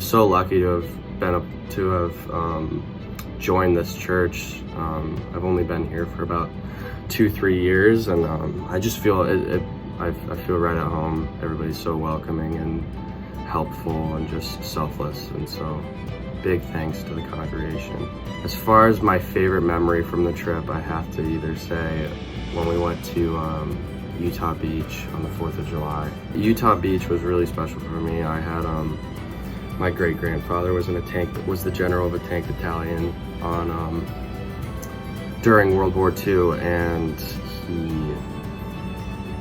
so lucky to have joined this church. I've only been here for about 2-3 years, and I just feel I feel right at home. Everybody's so welcoming and helpful and just selfless, and so big thanks to the congregation. As far as my favorite memory from the trip, I have to either say when we went to Utah Beach on the 4th of July. Utah Beach was really special for me. I had my great-grandfather was the general of a tank battalion during World War II, and he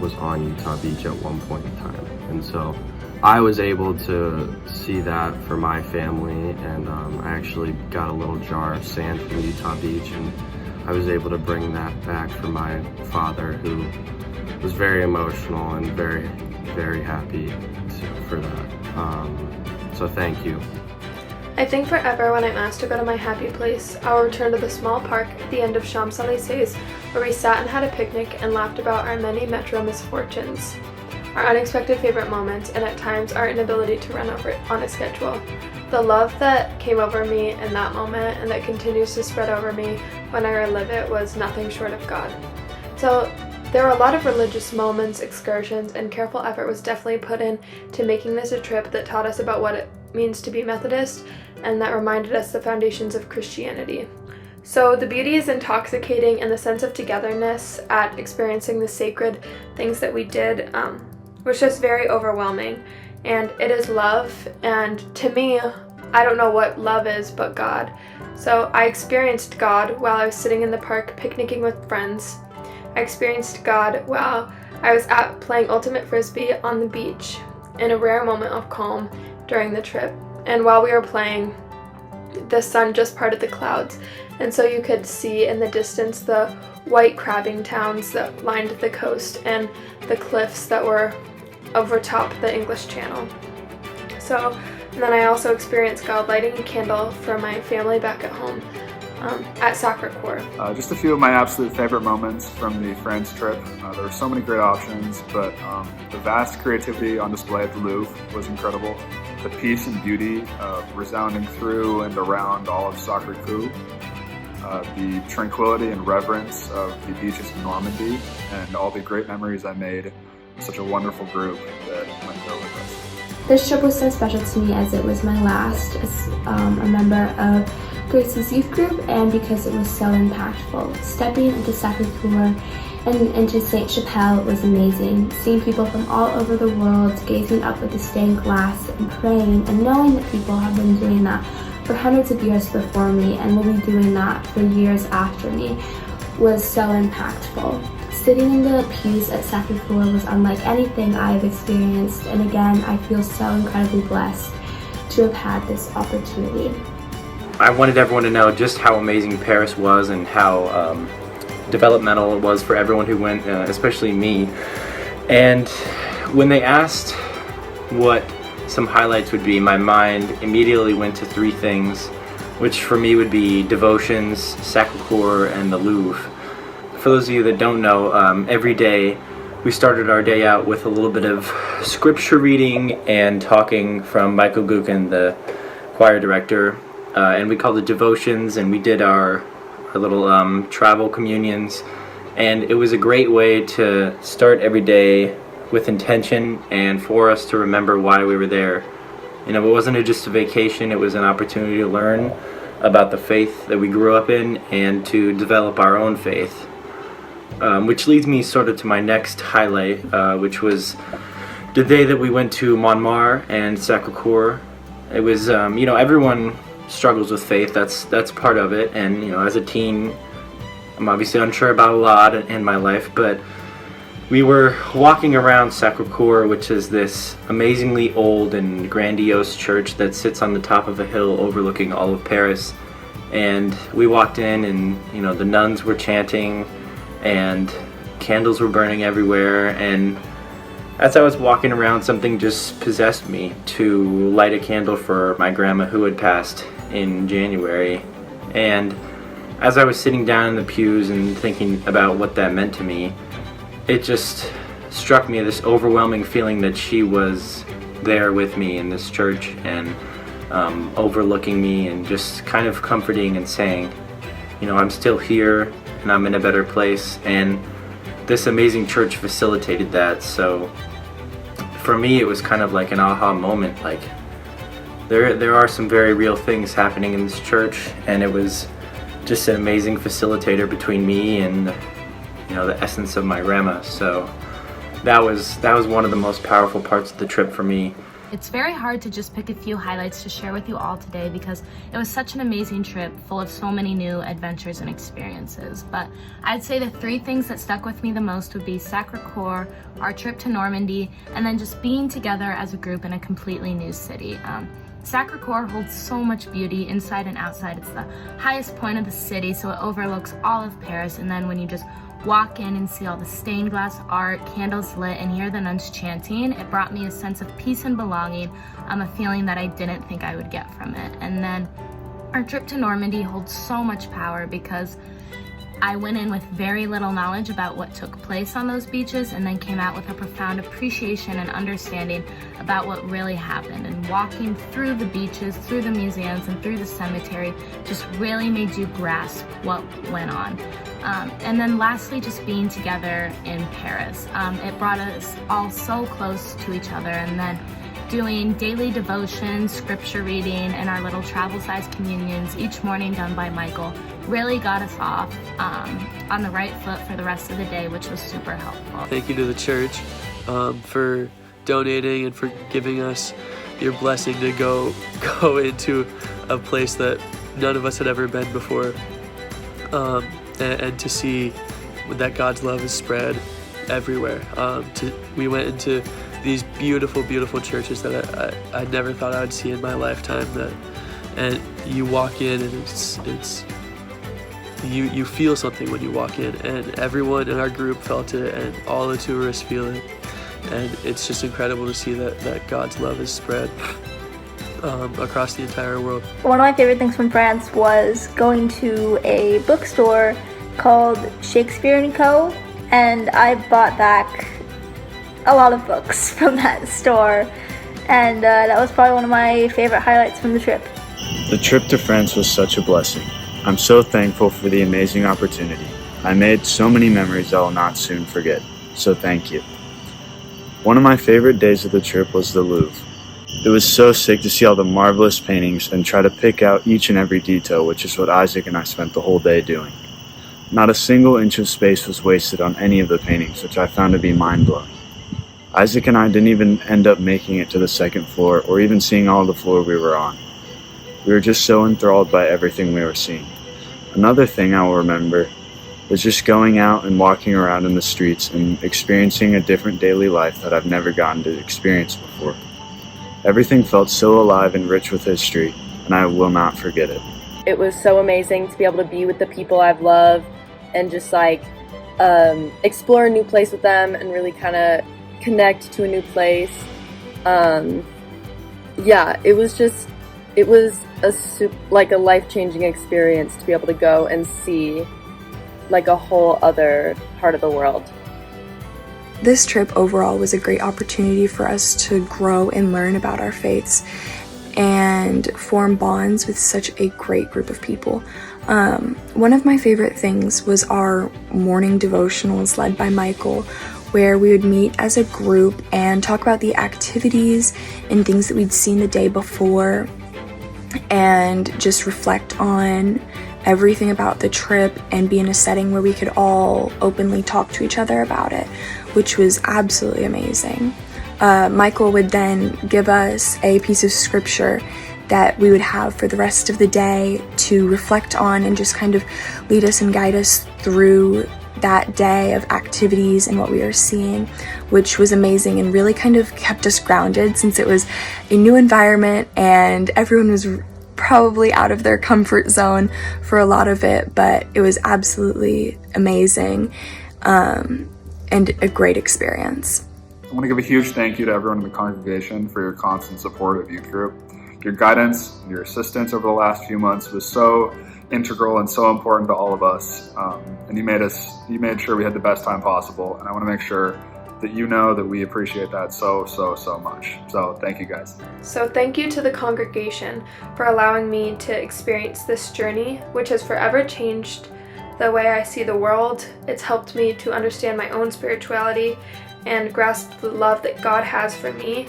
was on Utah Beach at one point in time. And so I was able to see that for my family, and I actually got a little jar of sand from Utah Beach, and I was able to bring that back for my father, who was very emotional and very, very happy for that. So thank you. I think forever when I'm asked to go to my happy place, I'll return to the small park at the end of Champs-Élysées, where we sat and had a picnic and laughed about our many metro misfortunes, our unexpected favorite moments, and at times our inability to run over it on a schedule. The love that came over me in that moment and that continues to spread over me when I relive it was nothing short of God. So there were a lot of religious moments, excursions, and careful effort was definitely put in to making this a trip that taught us about what it means to be Methodist and that reminded us the foundations of Christianity. So the beauty is intoxicating, and the sense of togetherness at experiencing the sacred things that we did was just very overwhelming. And it is love, and to me, I don't know what love is but God. So I experienced God while I was sitting in the park picnicking with friends. I experienced God while I was out playing ultimate frisbee on the beach in a rare moment of calm during the trip. And while we were playing, the sun just parted the clouds, and so you could see in the distance the white crabbing towns that lined the coast and the cliffs that were overtop the English Channel. So, and then I also experienced God lighting a candle for my family back at home at Sacré-Cœur. Just a few of my absolute favorite moments from the France trip. There were so many great options, but the vast creativity on display at the Louvre was incredible. The peace and beauty resounding through and around all of Sacré-Cœur. The tranquility and reverence of the beaches of Normandy, and all the great memories I made with such a wonderful group that went there with us. This trip was so special to me as it was my last as a member of Grace's youth group, and because it was so impactful. Stepping into Sacré-Cœur and into Saint Chapelle was amazing. Seeing people from all over the world gazing up at the stained glass and praying, and knowing that people have been doing that for hundreds of years before me and will be doing that for years after me was so impactful. Sitting in the pews at Sacré-Cœur was unlike anything I've experienced, and again, I feel so incredibly blessed to have had this opportunity. I wanted everyone to know just how amazing Paris was and how developmental it was for everyone who went, especially me. And when they asked what some highlights would be, my mind immediately went to 3 things, which for me would be devotions, Sacré-Cœur, and the Louvre. For those of you that don't know, every day we started our day out with a little bit of scripture reading and talking from Michael Gukin, the choir director, and we called it devotions, and we did our little travel communions, and it was a great way to start every day with intention and for us to remember why we were there. You know, it wasn't just a vacation, it was an opportunity to learn about the faith that we grew up in and to develop our own faith. Which leads me sort of to my next highlight, which was the day that we went to Montmartre and Sacré-Cœur. It was, you know, everyone struggles with faith, that's part of it, and you know, as a teen I'm obviously unsure about a lot in my life, but we were walking around Sacré-Cœur, which is this amazingly old and grandiose church that sits on the top of a hill overlooking all of Paris, and we walked in and you know, the nuns were chanting and candles were burning everywhere, and as I was walking around, something just possessed me to light a candle for my grandma who had passed in January. And as I was sitting down in the pews and thinking about what that meant to me, it just struck me this overwhelming feeling that she was there with me in this church, and overlooking me and just kind of comforting and saying, you know, I'm still here and I'm in a better place. And this amazing church facilitated that. So for me, it was kind of like an aha moment. Like there are some very real things happening in this church, and it was just an amazing facilitator between me and, you know, the essence of my Rema. So that was one of the most powerful parts of the trip for me. It's very hard to just pick a few highlights to share with you all today because it was such an amazing trip full of so many new adventures and experiences. But I'd say the 3 things that stuck with me the most would be Sacré-Cœur, our trip to Normandy, and then just being together as a group in a completely new city. Sacré-Cœur holds so much beauty inside and outside. It's the highest point of the city, so it overlooks all of Paris. And then when you just walk in and see all the stained glass art, candles lit, and hear the nuns chanting, it brought me a sense of peace and belonging, a feeling that I didn't think I would get from it. And then our trip to Normandy holds so much power because I went in with very little knowledge about what took place on those beaches and then came out with a profound appreciation and understanding about what really happened. And walking through the beaches, through the museums, and through the cemetery just really made you grasp what went on. And then lastly, just being together in Paris. It brought us all so close to each other, and then doing daily devotions, scripture reading, and our little travel-sized communions each morning done by Michael really got us off on the right foot for the rest of the day, which was super helpful. Thank you to the church for donating and for giving us your blessing to go into a place that none of us had ever been before, and to see that God's love is spread everywhere. We went into these beautiful, beautiful churches that I never thought I would see in my lifetime. And you walk in and it's you feel something when you walk in, and everyone in our group felt it, and all the tourists feel it, and it's just incredible to see that God's love is spread across the entire world. One of my favorite things from France was going to a bookstore called Shakespeare & Co. and I bought back a lot of books from that store, and that was probably one of my favorite highlights from the trip. The trip to France was such a blessing. I'm so thankful for the amazing opportunity. I made so many memories I will not soon forget, so thank you. One of my favorite days of the trip was the Louvre. It was so sick to see all the marvelous paintings and try to pick out each and every detail, which is what Isaac and I spent the whole day doing. Not a single inch of space was wasted on any of the paintings, which I found to be mind-blowing. Isaac and I didn't even end up making it to the second floor or even seeing all the floor we were on. We were just so enthralled by everything we were seeing. Another thing I will remember was just going out and walking around in the streets and experiencing a different daily life that I've never gotten to experience before. Everything felt so alive and rich with history, and I will not forget it. It was so amazing to be able to be with the people I've loved and just explore a new place with them and really kind of connect to a new place. It was a life-changing experience to be able to go and see like a whole other part of the world. This trip overall was a great opportunity for us to grow and learn about our faiths and form bonds with such a great group of people. One of my favorite things was our morning devotionals led by Michael, where we would meet as a group and talk about the activities and things that we'd seen the day before and just reflect on everything about the trip and be in a setting where we could all openly talk to each other about it, which was absolutely amazing. Michael would then give us a piece of scripture that we would have for the rest of the day to reflect on and just kind of lead us and guide us through that day of activities and what we were seeing, which was amazing and really kind of kept us grounded since it was a new environment and everyone was probably out of their comfort zone for a lot of it, but it was absolutely amazing and a great experience. I want to give a huge thank you to everyone in the congregation for your constant support of youth group. Your guidance and your assistance over the last few months was so integral and so important to all of us, and you made sure we had the best time possible, and I want to make sure that you know that we appreciate that so much. So thank you guys. So thank you to the congregation for allowing me to experience this journey, which has forever changed the way I see the world. It's helped me to understand my own spirituality and grasp the love that God has for me.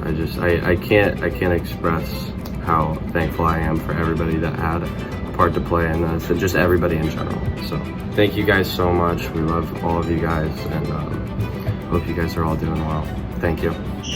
I can't express how thankful I am for everybody that had a part to play in this, and just everybody in general. So thank you guys so much. We love all of you guys, and hope you guys are all doing well. Thank you.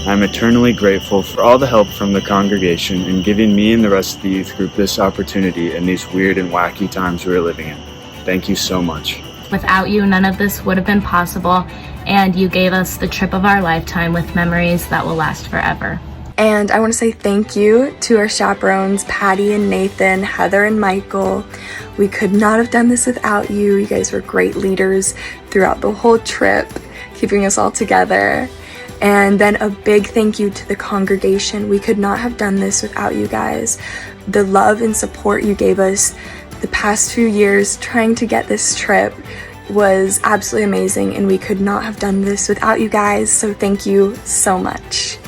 I'm eternally grateful for all the help from the congregation in giving me and the rest of the youth group this opportunity in these weird and wacky times we're living in. Thank you so much. Without you, none of this would have been possible, and you gave us the trip of our lifetime with memories that will last forever. And I want to say thank you to our chaperones, Patty and Nathan, Heather and Michael. We could not have done this without you. You guys were great leaders throughout the whole trip, keeping us all together. And then a big thank you to the congregation. We could not have done this without you guys. The love and support you gave us the past few years trying to get this trip was absolutely amazing, and we could not have done this without you guys. So thank you so much.